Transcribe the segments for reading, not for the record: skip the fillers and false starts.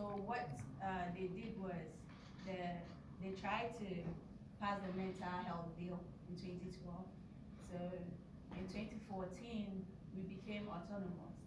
So what they did was they tried to pass the mental health bill in 2012. So in 2014, we became autonomous.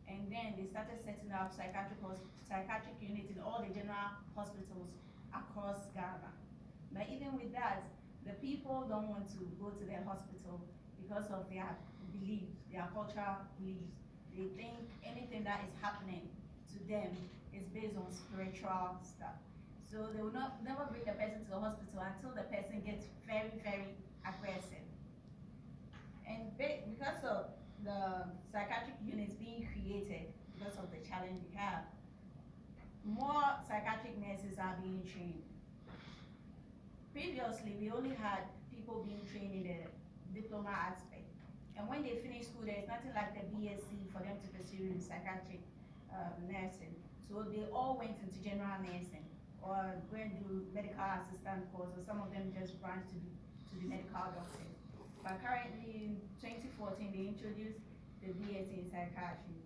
And then they started setting up psychiatric units in all the general hospitals across Ghana. But even with that, the people don't want to go to their hospital because of their beliefs, their cultural beliefs. They think anything that is happening to them is based on spiritual stuff. So they will never bring the person to the hospital until the person gets very, very aggressive. And because of the psychiatric units being created, because of the challenge we have, more psychiatric nurses are being trained. Previously, we only had people being trained in the diploma aspect. And when they finish school, there's nothing like the BSc for them to pursue in psychiatric nursing. So they all went into general nursing or go and do medical assistant course, or some of them just branched to the medical doctor. But currently in 2014, they introduced the BSc in psychiatry.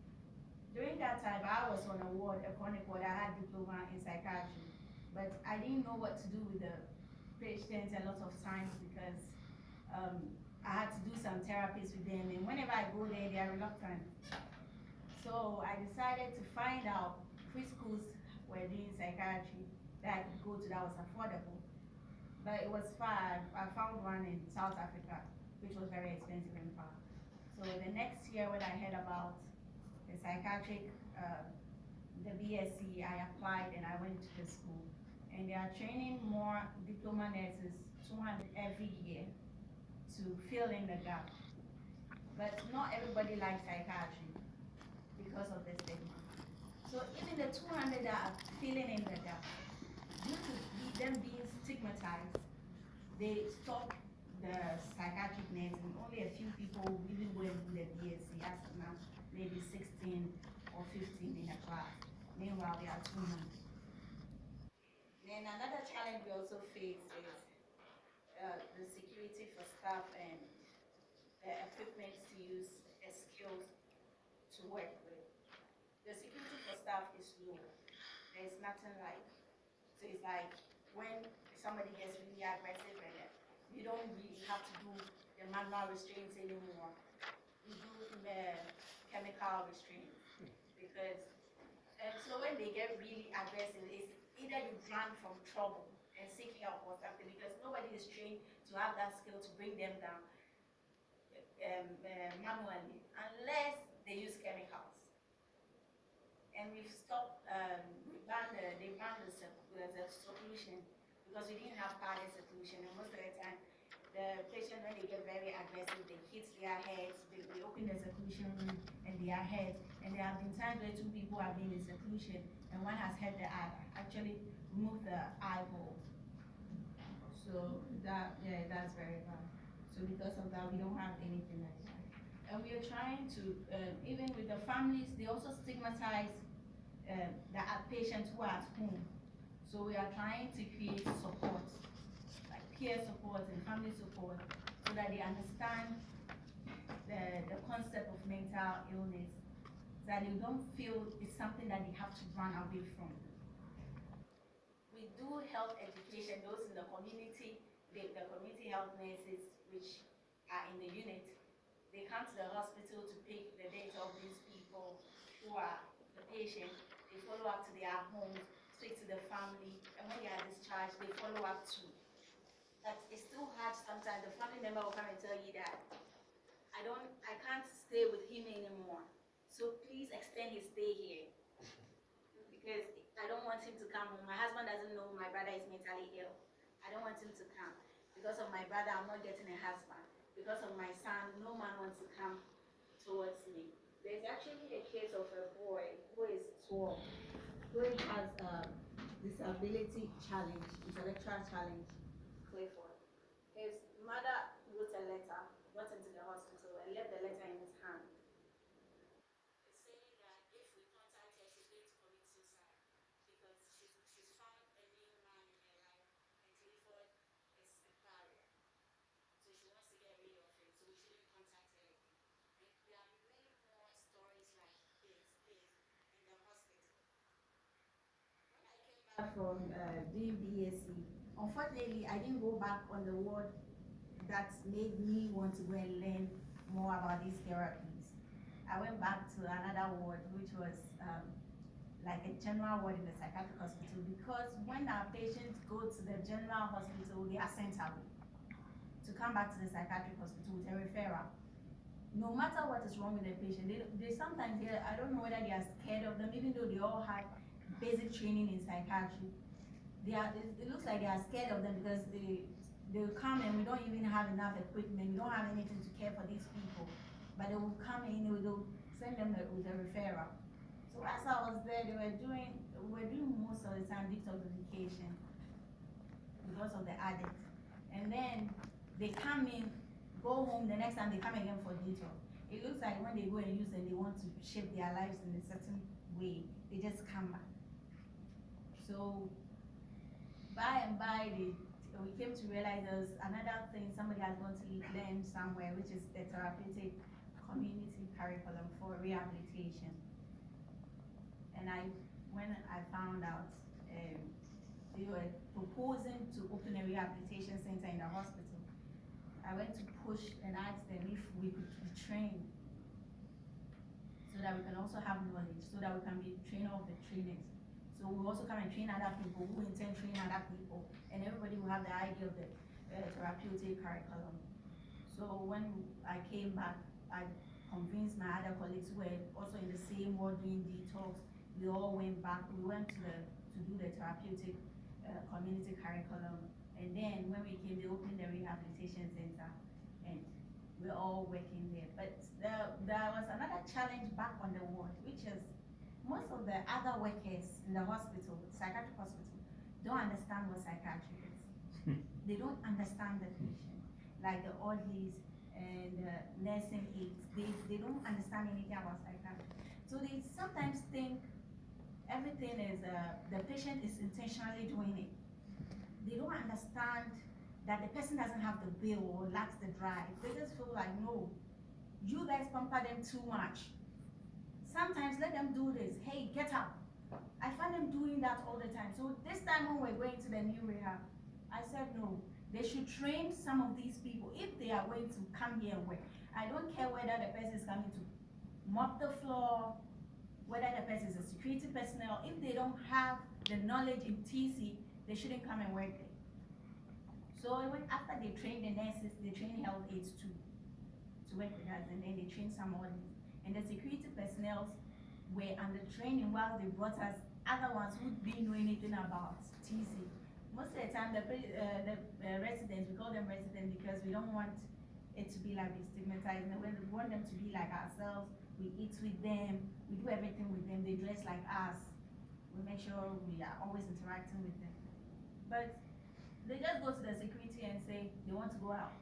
During that time, I was on a ward, a chronic ward. I had diploma in psychiatry, but I didn't know what to do with the patients a lot of times because I had to do some therapies with them, and whenever I go there, they are reluctant. So I decided to find out which schools were doing psychiatry that I could go to that was affordable. But it was far. I found one in South Africa, which was very expensive and far. So the next year when I heard about the psychiatric, the BSc, I applied and I went to the school. And they are training more diploma nurses, 200 every year, to fill in the gap. But not everybody likes psychiatry because of the stigma. So even the 200 that are filling in the gap, due to them being stigmatized, they stop the psychiatric nursing. Only a few people even go and do the BSc as of now, maybe 16 or 15 in a class. Meanwhile, there are 200. Then another challenge we also face is the security for staff and the equipment to use, the skills to work with. The security for staff is low. There's nothing like, so it's like when somebody gets really aggressive and you don't really have to do the manual restraints anymore. You do the chemical restraints because, and so when they get really aggressive, it's either you run from trouble and seek help or something because nobody is trained to have that skill to bring them down manually unless they use chemicals. And we've stopped, they banned the seclusion because we didn't have powder seclusion. And most of the time, the patient, when they get very aggressive, they hit their heads, they open the seclusion room and their heads. And there have been times where two people have been in seclusion and one has hit the other, actually moved the eyeball. So that's very bad. So because of that, we don't have anything like that. And we are trying to, even with the families, they also stigmatize the patients who are at home. So we are trying to create support, like peer support and family support, so that they understand the concept of mental illness, so that they don't feel it's something that they have to run away from. We do health education, those in the community, the community health nurses, which are in the unit, they come to the hospital to pick the data of these people who are the patient. They follow up to their homes, speak to the family, and when they are discharged, they follow up too. But it's still hard sometimes. The family member will come and tell you that I can't stay with him anymore. So please extend his stay here because I don't want him to come home. My husband doesn't know my brother is mentally ill. I don't want him to come. Because of my brother, I'm not getting a husband. Because of my son, no man wants to come towards me. There's actually a case of a boy who is 12, who has a disability challenge, intellectual challenge, Clifford. His mother wrote a letter, got into the hospital, and left the letter in his hand. Saying that if we contact her, she's going to commit suicide because she's found a new man in her life, and Clifford is a barrier. So she wants to get rid of him, so we shouldn't contact her again. And there are many more stories like this in the hospital. from doing BSc. Unfortunately, I didn't go back on the ward that made me want to go and learn more about these therapies. I went back to another ward, which was like a general ward in the psychiatric hospital, because when our patients go to the general hospital, they are sent away to come back to the psychiatric hospital with a referral. No matter what is wrong with the patient, they sometimes, I don't know whether they are scared of them, even though they all had basic training in psychiatry. It looks like they are scared of them because they will come and we don't even have enough equipment, we don't have anything to care for these people. But they will come in, they'll send them with a referral. So as I was there, we were doing most of the time detoxification because of the addict. And then they come in, go home, the next time they come again for detox. It looks like when they go and use and they want to shape their lives in a certain way, they just come back. So by and by, we came to realize there's another thing somebody has gone to learn somewhere, which is the therapeutic community curriculum for rehabilitation. And when I found out they were proposing to open a rehabilitation center in the hospital, I went to push and ask them if we could be trained so that we can also have knowledge, so that we can be trainer of the trainers. So we also come and train other people who intend train other people, and everybody will have the idea of the therapeutic curriculum. So when I came back, I convinced my other colleagues who were also in the same ward doing detox. We all went back. We went to do the therapeutic community curriculum, and then when we came, they opened the rehabilitation center, and we're all working there. But there was another challenge back on the ward, which is most of the other workers in the hospital, psychiatric hospital, don't understand what psychiatry is. They don't understand the patient, like the orderlies and nursing aides. They don't understand anything about psychiatry. So they sometimes think everything is, the patient is intentionally doing it. They don't understand that the person doesn't have the will or lacks the drive. They just feel like, no, you guys pamper them too much. Sometimes let them do this. Hey, get up. I find them doing that all the time. So this time when we're going to the new rehab, I said no. They should train some of these people if they are going to come here and work. I don't care whether the person is coming to mop the floor, whether the person is a security personnel. If they don't have the knowledge in TC, they shouldn't come and work there. So after they train the nurses, they train health aides too to work with us, and then they train some others. And the security personnel were under training while they brought us other ones who didn't know anything about TC. Most of the time, the residents, we call them residents because we don't want it to be like we stigmatized. We want them to be like ourselves. We eat with them, we do everything with them, they dress like us. We make sure we are always interacting with them. But they just go to the security and say they want to go out.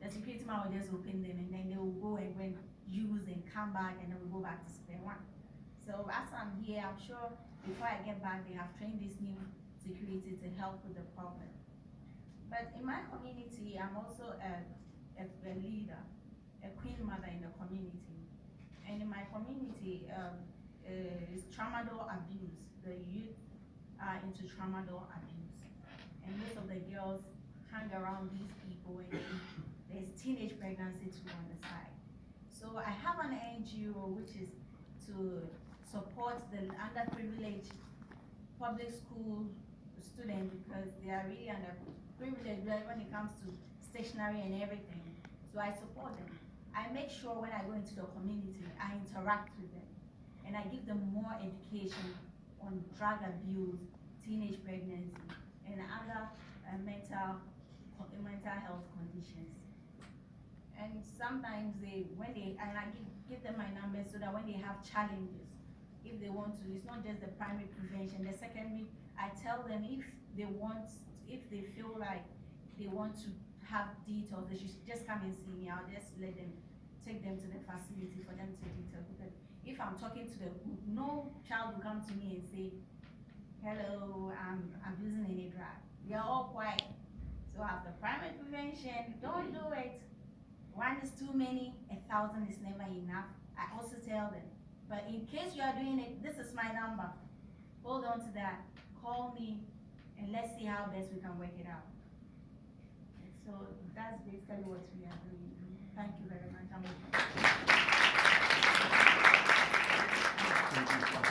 The security man will just open them, and then they will go and use and come back, and then we go back to square one. So as I'm here, I'm sure before I get back, they have trained this new security to help with the problem. But in my community, I'm also a leader, a queen mother in the community. And in my community, is tramadol abuse. The youth are into tramadol abuse. And most of the girls hang around these people, and there's teenage pregnancy too on the side. So I have an NGO which is to support the underprivileged public school students, because they are really underprivileged when it comes to stationery and everything. So I support them. I make sure when I go into the community, I interact with them, and I give them more education on drug abuse, teenage pregnancy, and other mental health conditions. And sometimes I give them my numbers so that when they have challenges, if they want to, it's not just the primary prevention, the secondary, I tell them if they feel like they want to have detox, they should just come and see me. I'll just take them to the facility for them to detox. Because if I'm talking to them, no child will come to me and say, hello, I'm abusing any drug. They're all quiet. So after primary prevention, don't do it. One is too many, 1,000 is never enough. I also tell them, but in case you are doing it, this is my number. Hold on to that. call me, and let's see how best we can work it out. So that's basically what we are doing. Thank you very much.